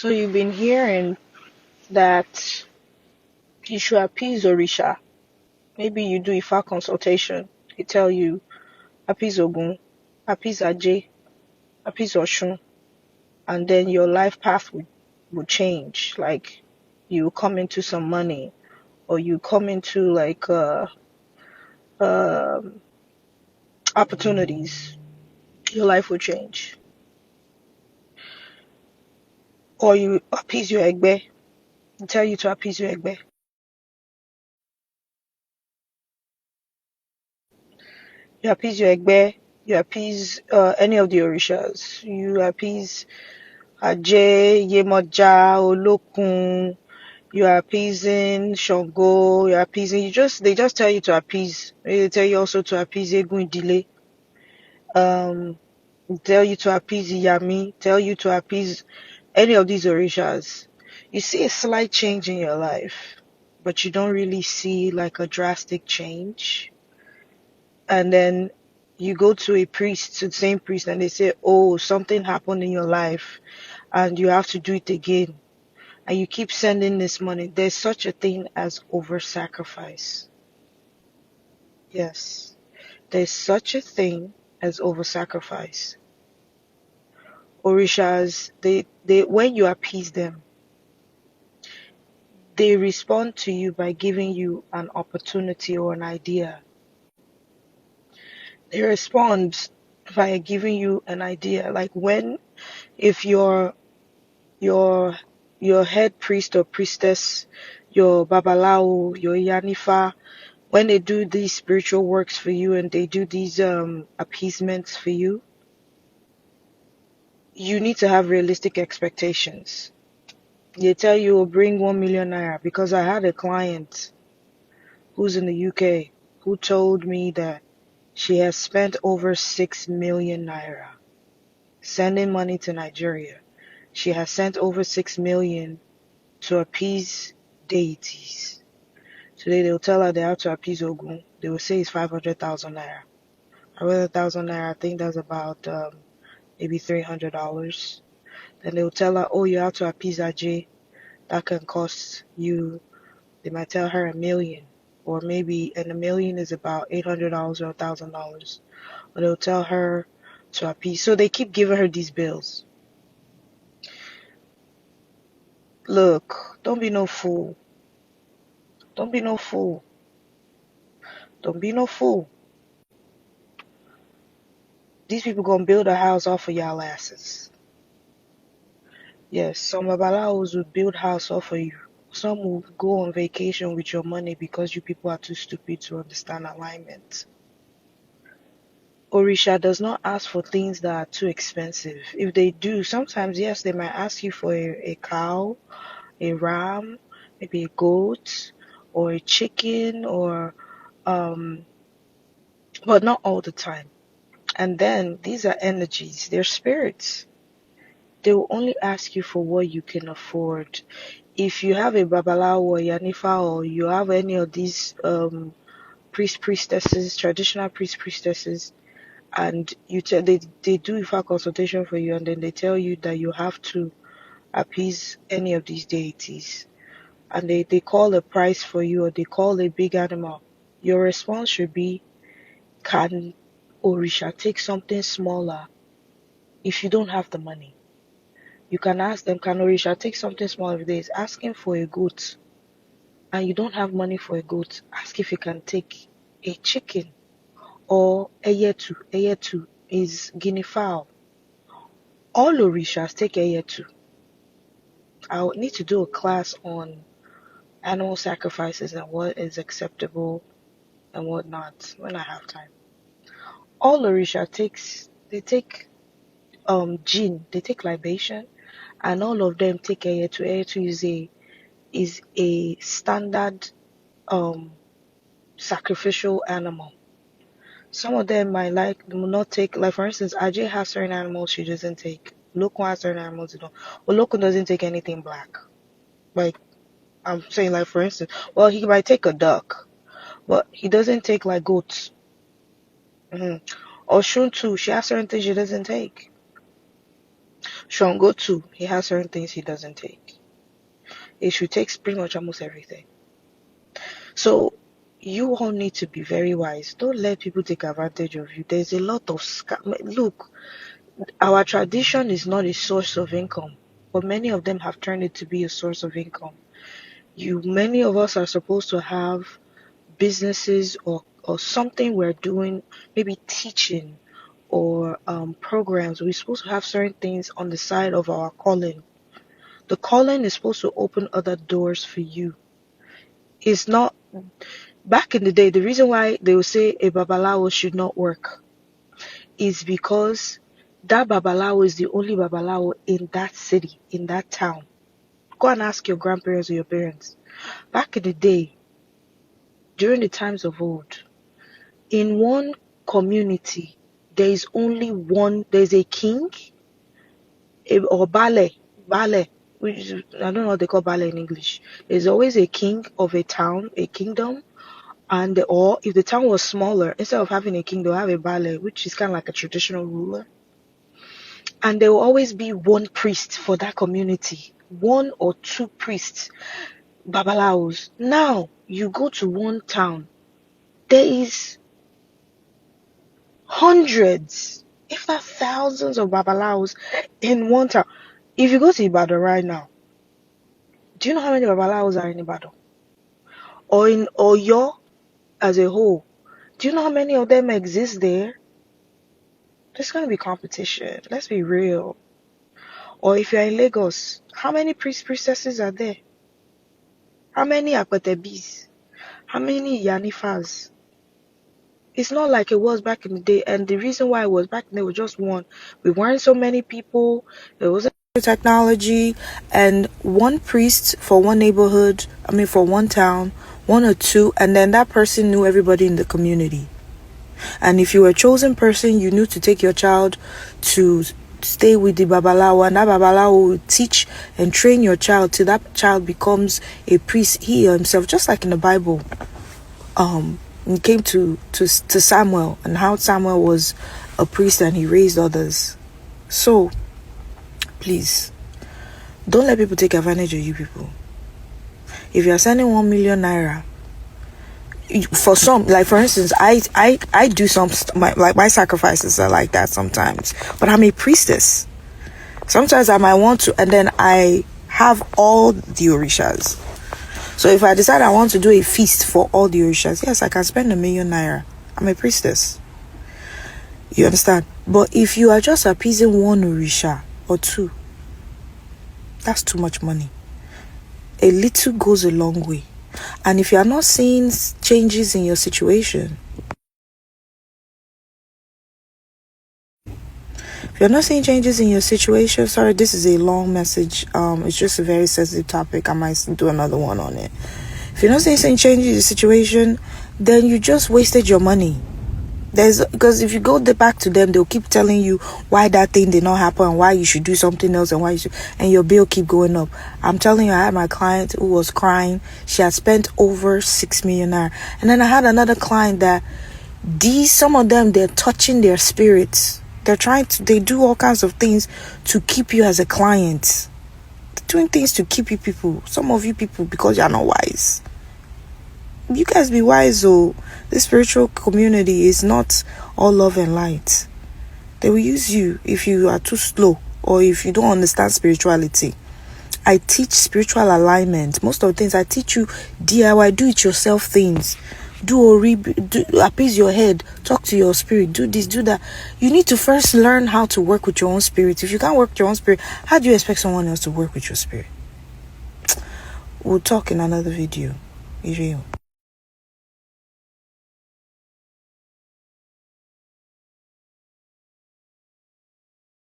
So you've been hearing that you should appease Orisha. Maybe you do Ifa consultation. They tell you appease Ogun, appease Ajay, appease Oshun, and then your life path would change. Like you come into some money, or you come into like um opportunities. Your life will change. Or you appease your Egbe. They tell you to appease your Egbe. You appease your Egbe. You appease any of the Orishas. You appease Ajay, Yemoja, Olokun, you're appeasing Shango, you're appeasing, they just tell you to appease. They tell you also to appease Egun Idile, um, tell you to appease Iyami, tell you to appease any of these Orishas. You see a slight change in your life, but you don't really see like a drastic change. And then you go to to the same priest, and they say, oh, something happened in your life and you have to do it again, and you keep sending this money. There's such a thing as over sacrifice. Yes, there's such a thing as over sacrifice. Orishas, they when you appease them, they respond to you by giving you an opportunity or an idea. They respond by giving you an idea. Like if your your head priest or priestess, your babalao, your yanifa, when they do these spiritual works for you and they do these appeasements for you, you need to have realistic expectations. They tell you, oh, bring 1 million naira, because I had a client who's in the UK who told me that she has spent over 6 million naira sending money to Nigeria. She has sent over 6 million to appease deities. Today they'll tell her they have to appease Ogun. They will say it's 500,000 naira. 500,000 naira, I think that's about maybe $300. Then they'll tell her, oh, you have to appease Ajay. That can cost you, they might tell her 1 million. Or maybe, and 1 million is about $800 or $1,000. Or they'll tell her to appease. So they keep giving her these bills. Look, don't be no fool. Don't be no fool. Don't be no fool. These people gonna build a house off of y'all asses. Yes, some babalawos would build house off of you. Some will go on vacation with your money because you people are too stupid to understand alignment. Orisha does not ask for things that are too expensive. If they do, sometimes, yes, they might ask you for a cow, a ram, maybe a goat, or a chicken, or but not all the time. And then these are energies, they're spirits. They will only ask you for what you can afford. If you have a babalawo or yanifa, or you have any of these priestesses, traditional priestesses, and they do Ifa consultation for you, and then they tell you that you have to appease any of these deities, and they call a price for you, or they call a big animal, your response should be, can Orisha take something smaller if you don't have the money? You can ask them, can Orisha take something smaller? If there is asking for a goat and you don't have money for a goat, ask if you can take a chicken or eyetu. Eyetu is guinea fowl. All Orishas take eyetu. I'll need to do a class on animal sacrifices and what is acceptable and what not when I have time. All Orisha they take gin, they take libation, and all of them take eyetu. Eyetu is a standard sacrificial animal. Some of them will not take, like for instance, Ajay has certain animals she doesn't take. Olokun has certain animals she don't. Olokun doesn't take anything black. Like I'm saying, like for instance, well, he might take a duck, but he doesn't take like goats. Oshun too, she has certain things she doesn't take. Shango too, he has certain things he doesn't take. Eshu takes pretty much almost everything. So you all need to be very wise. Don't let people take advantage of you. There's a lot of scam. Look, our tradition is not a source of income, but many of them have turned it to be a source of income. Many of us are supposed to have businesses or something we're doing, maybe teaching or programs. We're supposed to have certain things on the side of our calling. The calling is supposed to open other doors for you. It's not, back in the day, the reason why they will say a babalawo should not work is because that babalawo is the only babalawo in that city, in that town. Go and ask your grandparents or your parents. Back in the day, during the times of old, in one community, there's a king or bale, which is, I don't know what they call bale in English. There's always a king of a town, a kingdom, or if the town was smaller, instead of having a king, they'll have a bale, which is kind of like a traditional ruler. And there will always be one priest for that community, one or two priests, babalawos. Now, you go to one town, there is hundreds, if not thousands of babalawos in one town. If you go to Ibadan right now, do you know how many babalawos are in Ibadan? Or in Oyo as a whole, do you know how many of them exist there? There's going to be competition. Let's be real. Or if you're in Lagos, how many priestesses are there? How many Akpetebis? How many Yanifas? It's not like it was back in the day. And the reason why it was back then was just one. We weren't so many people. There wasn't technology. And one priest for one neighborhood, for one town, one or two. And then that person knew everybody in the community. And if you were a chosen person, you knew to take your child to stay with the babalawo, and that babalawo will teach and train your child till that child becomes a priest, he himself, just like in the Bible. It came to Samuel, and how Samuel was a priest and he raised others. So, please, don't let people take advantage of you people. If you're sending 1 million naira, for some, like for instance, I do some my sacrifices are like that sometimes, but I'm a priestess. Sometimes I might want to, and then I have all the orishas. So if I decide I want to do a feast for all the orishas, yes, I can spend 1 million naira. I'm a priestess. You understand? But if you are just appeasing one orisha or two, that's too much money. A little goes a long way. And if you are not seeing changes in your situation, sorry, this is a long message. It's just a very sensitive topic. I might do another one on it. If you're not seeing any changes in the situation, then you just wasted your money. Because if you go back to them, they'll keep telling you why that thing did not happen and why you should do something else and your bill keep going up. I'm telling you, I had my client who was crying. She had spent over 6 million naira. And then I had another client that some of them, they're touching their spirits. They do all kinds of things to keep you as a client. They're doing things to keep you people. Some of you people, because you're not wise. You guys be wise, though. This spiritual community is not all love and light. They will use you if you are too slow or if you don't understand spirituality. I teach spiritual alignment. Most of the things I teach you DIY, do it yourself things. Appease your head, talk to your spirit, do this, do that. You need to first learn how to work with your own spirit. If you can't work with your own spirit, how do you expect someone else to work with your spirit? We'll talk in another video.